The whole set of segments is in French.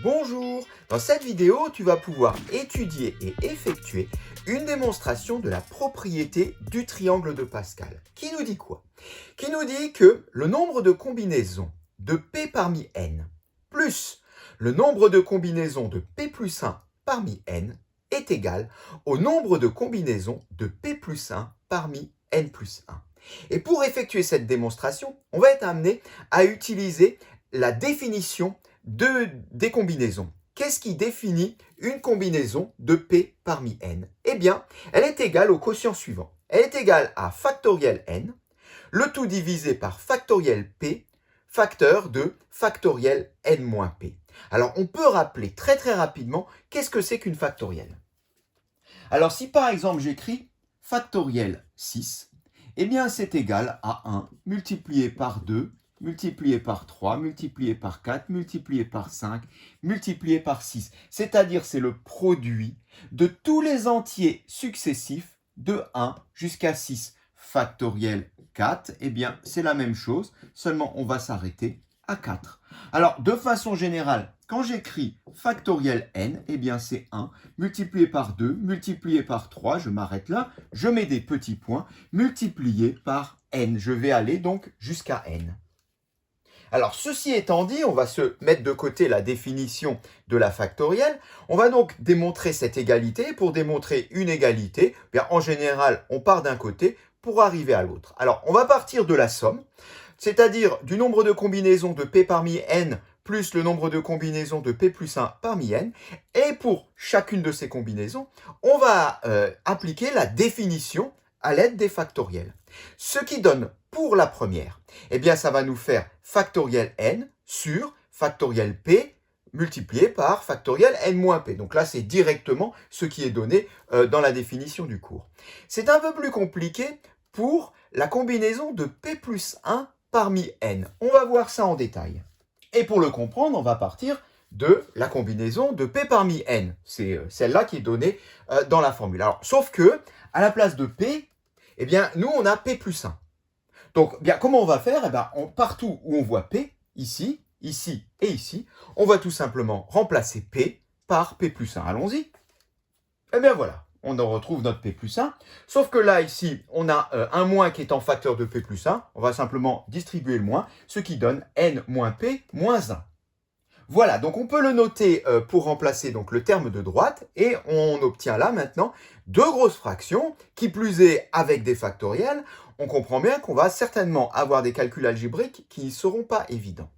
Bonjour! Dans cette vidéo, tu vas pouvoir étudier et effectuer une démonstration de la propriété du triangle de Pascal. Qui nous dit quoi? Qui nous dit que le nombre de combinaisons de P parmi n plus le nombre de combinaisons de P plus 1 parmi n est égal au nombre de combinaisons de P plus 1 parmi n plus 1. Et pour effectuer cette démonstration, on va être amené à utiliser la définition des combinaisons. Qu'est-ce qui définit une combinaison de P parmi n? Eh bien, elle est égale au quotient suivant. Elle est égale à factoriel n, le tout divisé par factoriel P, facteur de factoriel n moins P. Alors, on peut rappeler très rapidement qu'est-ce que c'est qu'une factorielle. Alors, si par exemple j'écris factoriel 6, eh bien c'est égal à 1 multiplié par 2, multiplié par 3, multiplié par 4, multiplié par 5, multiplié par 6. C'est-à-dire c'est le produit de tous les entiers successifs de 1 jusqu'à 6. Factoriel 4, eh bien c'est la même chose, seulement on va s'arrêter à 4. Alors de façon générale, quand j'écris factoriel n, eh bien c'est 1 multiplié par 2, multiplié par 3, je m'arrête là, je mets des petits points, multiplié par n. Je vais aller donc jusqu'à n. Alors, ceci étant dit, on va se mettre de côté la définition de la factorielle. On va donc démontrer cette égalité. Pour démontrer une égalité, bien, en général, on part d'un côté pour arriver à l'autre. Alors, on va partir de la somme, c'est-à-dire du nombre de combinaisons de P parmi n plus le nombre de combinaisons de P plus 1 parmi n. Et pour chacune de ces combinaisons, on va appliquer la définition à l'aide des factoriels. Ce qui donne pour la première, eh bien ça va nous faire factoriel n sur factoriel p multiplié par factoriel n moins p. Donc là, c'est directement ce qui est donné dans la définition du cours. C'est un peu plus compliqué pour la combinaison de p plus 1 parmi n. On va voir ça en détail. Et pour le comprendre, on va partir de la combinaison de p parmi n. C'est celle-là qui est donnée dans la formule. Alors, sauf que, à la place de p, eh bien, nous, on a p plus 1. Donc, bien, comment on va faire? Eh bien, partout où on voit p, ici, ici et ici, on va tout simplement remplacer p par p plus 1. Allons-y. Eh bien, voilà, on en retrouve notre p plus 1. Sauf que là, ici, on a un moins qui est en facteur de p plus 1. On va simplement distribuer le moins, ce qui donne n moins p moins 1. Voilà, donc on peut le noter pour remplacer donc le terme de droite et on obtient là maintenant deux grosses fractions, qui plus est avec des factoriels. On comprend bien qu'on va certainement avoir des calculs algébriques qui ne seront pas évidents.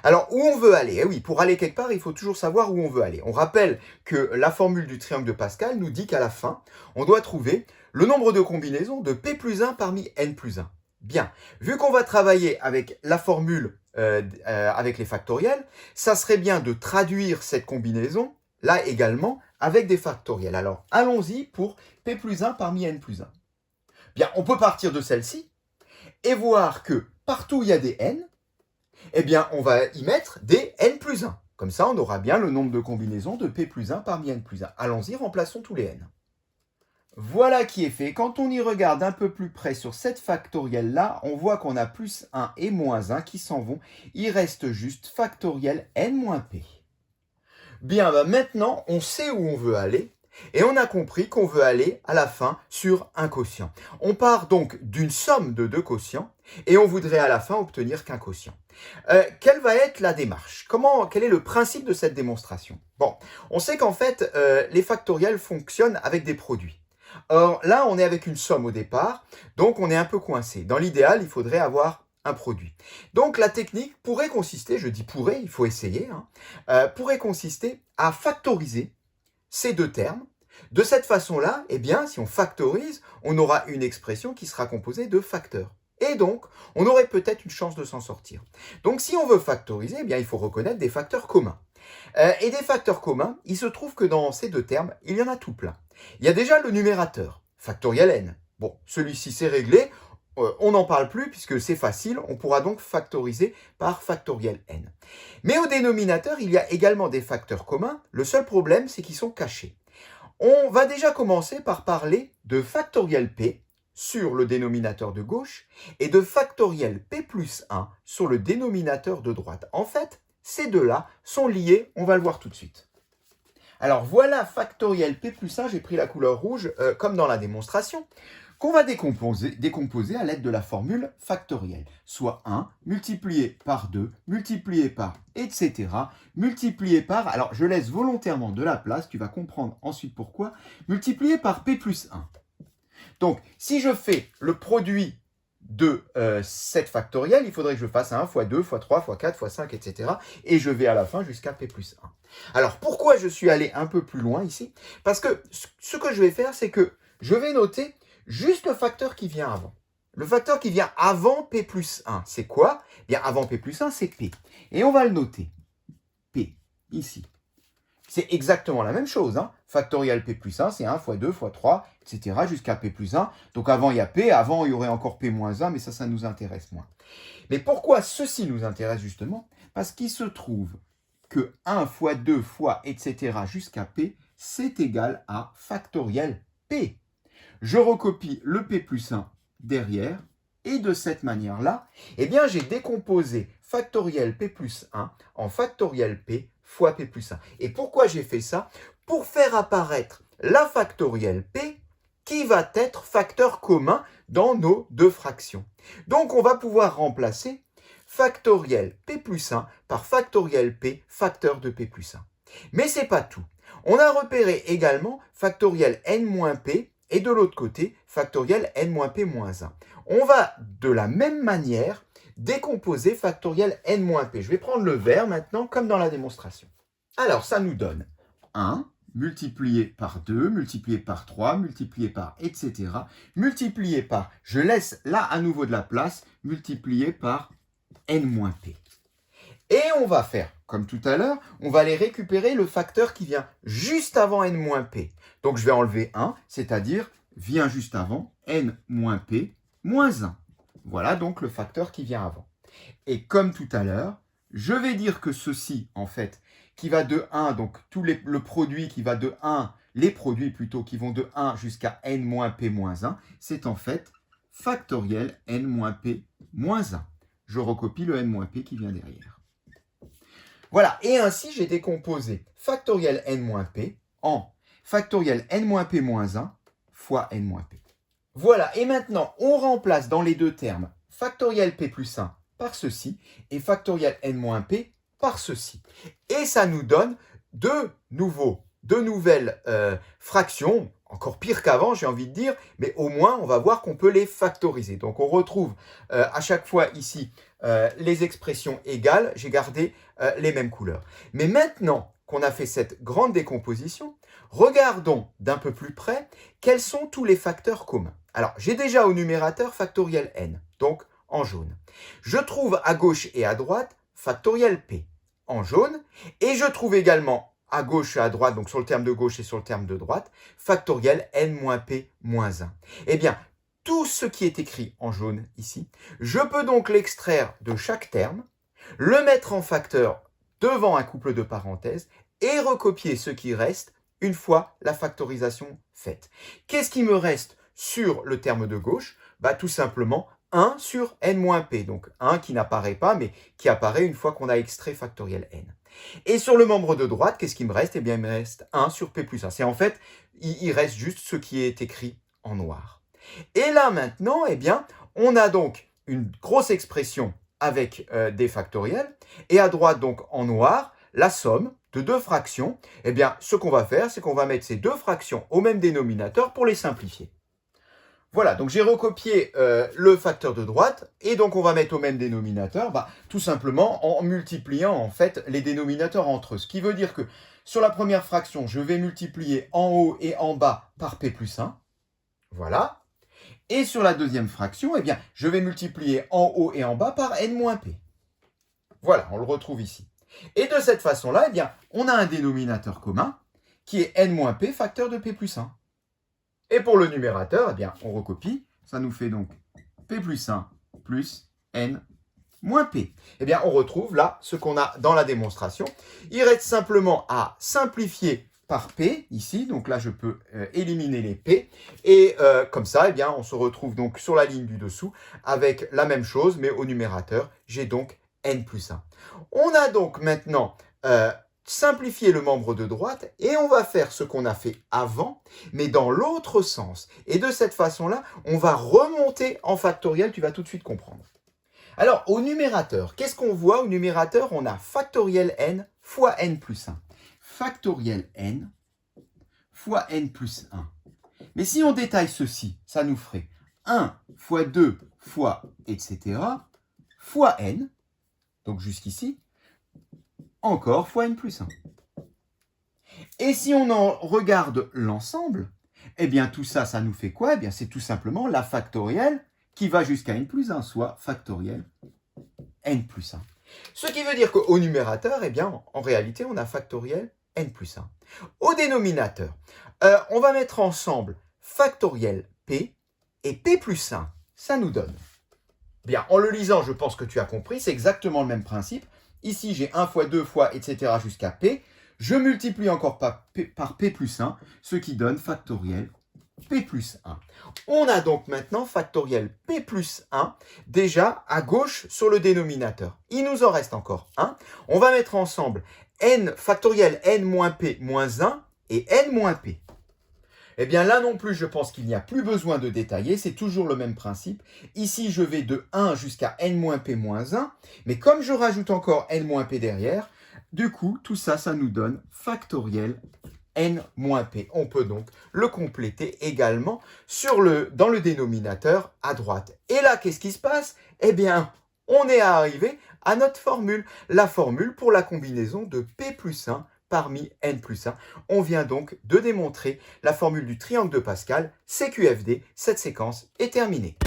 Alors, où on veut aller? Eh oui, pour aller quelque part, il faut toujours savoir où on veut aller. On rappelle que la formule du triangle de Pascal nous dit qu'à la fin, on doit trouver le nombre de combinaisons de P plus 1 parmi N plus 1. Bien, vu qu'on va travailler avec la formule avec les factoriels, ça serait bien de traduire cette combinaison, là également, avec des factoriels. Alors, allons-y pour P plus 1 parmi N plus 1. Bien, on peut partir de celle-ci et voir que partout où il y a des N, eh bien, on va y mettre des N plus 1. Comme ça, on aura bien le nombre de combinaisons de P plus 1 parmi N plus 1. Allons-y, remplaçons tous les N. Voilà qui est fait. Quand on y regarde un peu plus près sur cette factorielle-là, on voit qu'on a plus 1 et moins 1 qui s'en vont. Il reste juste factoriel n moins p. Bien, maintenant, on sait où on veut aller. Et on a compris qu'on veut aller à la fin sur un quotient. On part donc d'une somme de deux quotients et on voudrait à la fin obtenir qu'un quotient. Quelle va être la démarche? Quel est le principe de cette démonstration? Bon, on sait qu'en fait, les factoriels fonctionnent avec des produits. Or, là, on est avec une somme au départ, donc on est un peu coincé. Dans l'idéal, il faudrait avoir un produit. Donc, la technique pourrait consister, je dis pourrait, il faut essayer, pourrait consister à factoriser ces deux termes. De cette façon-là, eh bien, si on factorise, on aura une expression qui sera composée de facteurs. Et donc, on aurait peut-être une chance de s'en sortir. Donc, si on veut factoriser, eh bien, il faut reconnaître des facteurs communs. Et des facteurs communs, il se trouve que dans ces deux termes, il y en a tout plein. Il y a déjà le numérateur, factoriel n. Bon, celui-ci c'est réglé, on n'en parle plus puisque c'est facile, on pourra donc factoriser par factoriel n. Mais au dénominateur, il y a également des facteurs communs, le seul problème c'est qu'ils sont cachés. On va déjà commencer par parler de factoriel p, sur le dénominateur de gauche et de factoriel p plus 1 sur le dénominateur de droite. En fait, ces deux-là sont liés, on va le voir tout de suite. Alors voilà factoriel p plus 1, j'ai pris la couleur rouge comme dans la démonstration, qu'on va décomposer à l'aide de la formule factorielle, soit 1 multiplié par 2, multiplié par, etc., multiplié par, alors je laisse volontairement de la place, tu vas comprendre ensuite pourquoi, multiplié par p plus 1. Donc, si je fais le produit de 7 factoriel, il faudrait que je fasse 1 fois 2 fois 3 fois 4 fois 5, etc. Et je vais à la fin jusqu'à p plus 1. Alors, pourquoi je suis allé un peu plus loin ici? Parce que ce que je vais faire, c'est que je vais noter juste le facteur qui vient avant. Le facteur qui vient avant p plus 1, c'est quoi? Bien, avant p plus 1, c'est p. Et on va le noter. P, ici. C'est exactement la même chose. Hein. Factoriel p plus 1, c'est 1 fois 2 fois 3, etc. jusqu'à p plus 1. Donc avant, il y a p. Avant, il y aurait encore p moins 1, mais ça nous intéresse moins. Mais pourquoi ceci nous intéresse justement? Parce qu'il se trouve que 1 fois 2 fois, etc. jusqu'à p, c'est égal à factoriel p. Je recopie le p plus 1 derrière. Et de cette manière-là, eh bien, j'ai décomposé factoriel p plus 1 en factoriel p fois p plus 1. Et pourquoi j'ai fait ça? Pour faire apparaître la factorielle p qui va être facteur commun dans nos deux fractions. Donc, on va pouvoir remplacer factoriel p plus 1 par factoriel p facteur de p plus 1. Mais ce n'est pas tout. On a repéré également factoriel n-p et de l'autre côté, factoriel n-p moins 1. On va de la même manière décomposer factoriel n-p. Je vais prendre le vert maintenant, comme dans la démonstration. Alors, ça nous donne 1 multiplié par 2, multiplié par 3, multiplié par, etc., multiplié par, je laisse là à nouveau de la place, multiplié par n-p. Et on va faire, comme tout à l'heure, on va aller récupérer le facteur qui vient juste avant n-p. Donc, je vais enlever 1, c'est-à-dire vient juste avant n-p moins 1. Voilà donc le facteur qui vient avant. Et comme tout à l'heure, je vais dire que ceci, en fait, qui va de 1, donc le produit qui va de 1, les produits plutôt qui vont de 1 jusqu'à n-p moins 1, c'est en fait factoriel n-p moins 1. Je recopie le n-p qui vient derrière. Voilà, et ainsi j'ai décomposé factoriel n-p en factoriel n-p moins 1 fois n-p. Voilà, et maintenant on remplace dans les deux termes factoriel p plus 1 par ceci et factoriel n-p par ceci. Et ça nous donne de nouvelles fractions, encore pire qu'avant j'ai envie de dire, mais au moins on va voir qu'on peut les factoriser. Donc on retrouve à chaque fois ici les expressions égales, j'ai gardé les mêmes couleurs. Mais maintenant qu'on a fait cette grande décomposition, regardons d'un peu plus près quels sont tous les facteurs communs. Alors j'ai déjà au numérateur factoriel n, donc en jaune. Je trouve à gauche et à droite factoriel p en jaune, et je trouve également à gauche et à droite, donc sur le terme de gauche et sur le terme de droite, factoriel n-p moins 1. Eh bien, tout ce qui est écrit en jaune ici, je peux donc l'extraire de chaque terme, le mettre en facteur devant un couple de parenthèses et recopier ce qui reste une fois la factorisation faite. Qu'est-ce qui me reste sur le terme de gauche? Tout simplement 1 sur n-p, donc 1 qui n'apparaît pas, mais qui apparaît une fois qu'on a extrait factoriel n. Et sur le membre de droite, qu'est-ce qui me reste? Eh bien, il me reste 1 sur p plus 1. C'est en fait, il reste juste ce qui est écrit en noir. Et là, maintenant, eh bien, on a donc une grosse expression avec des factoriels, et à droite, donc en noir, la somme de deux fractions. Eh bien, ce qu'on va faire, c'est qu'on va mettre ces deux fractions au même dénominateur pour les simplifier. Voilà, donc j'ai recopié le facteur de droite, et donc on va mettre au même dénominateur, tout simplement en multipliant en fait les dénominateurs entre eux. Ce qui veut dire que sur la première fraction, je vais multiplier en haut et en bas par p plus 1. Voilà. Et sur la deuxième fraction, eh bien, je vais multiplier en haut et en bas par n-p. Voilà, on le retrouve ici. Et de cette façon-là, eh bien, on a un dénominateur commun qui est n-p facteur de p plus 1. Et pour le numérateur, eh bien, on recopie. Ça nous fait donc p plus 1 plus n moins p. Eh bien, on retrouve là ce qu'on a dans la démonstration. Il reste simplement à simplifier par P ici, donc là je peux éliminer les P, et comme ça, eh bien, on se retrouve donc sur la ligne du dessous avec la même chose, mais au numérateur, j'ai donc n plus 1. On a donc maintenant simplifié le membre de droite, et on va faire ce qu'on a fait avant, mais dans l'autre sens. Et de cette façon-là, on va remonter en factoriel, tu vas tout de suite comprendre. Alors, au numérateur, qu'est-ce qu'on voit au numérateur? On a factoriel n fois n plus 1. Factoriel n fois n plus 1. Mais si on détaille ceci, ça nous ferait 1 fois 2 fois, etc., fois n, donc jusqu'ici, encore fois n plus 1. Et si on en regarde l'ensemble, eh bien tout ça, ça nous fait quoi? Eh bien c'est tout simplement la factorielle qui va jusqu'à n plus 1, soit factoriel n plus 1. Ce qui veut dire qu'au numérateur, eh bien en réalité, on a factoriel n plus 1. Au dénominateur, on va mettre ensemble factoriel p et p plus 1. Ça nous donne. Bien, en le lisant, je pense que tu as compris, c'est exactement le même principe. Ici, j'ai 1 fois 2 fois, etc. jusqu'à p. Je multiplie encore par p plus 1, ce qui donne factoriel p plus 1. On a donc maintenant factoriel p plus 1 déjà à gauche sur le dénominateur. Il nous en reste encore 1. On va mettre ensemble n factoriel n moins p moins 1 et n moins p. Eh bien là non plus, je pense qu'il n'y a plus besoin de détailler, c'est toujours le même principe. Ici, je vais de 1 jusqu'à n moins p moins 1, mais comme je rajoute encore n moins p derrière, du coup, tout ça, ça nous donne factoriel n moins p. On peut donc le compléter également dans le dénominateur à droite. Et là, qu'est-ce qui se passe? Eh bien, on est arrivé à notre formule, la formule pour la combinaison de p plus 1 parmi n plus 1. On vient donc de démontrer la formule du triangle de Pascal, CQFD. Cette séquence est terminée.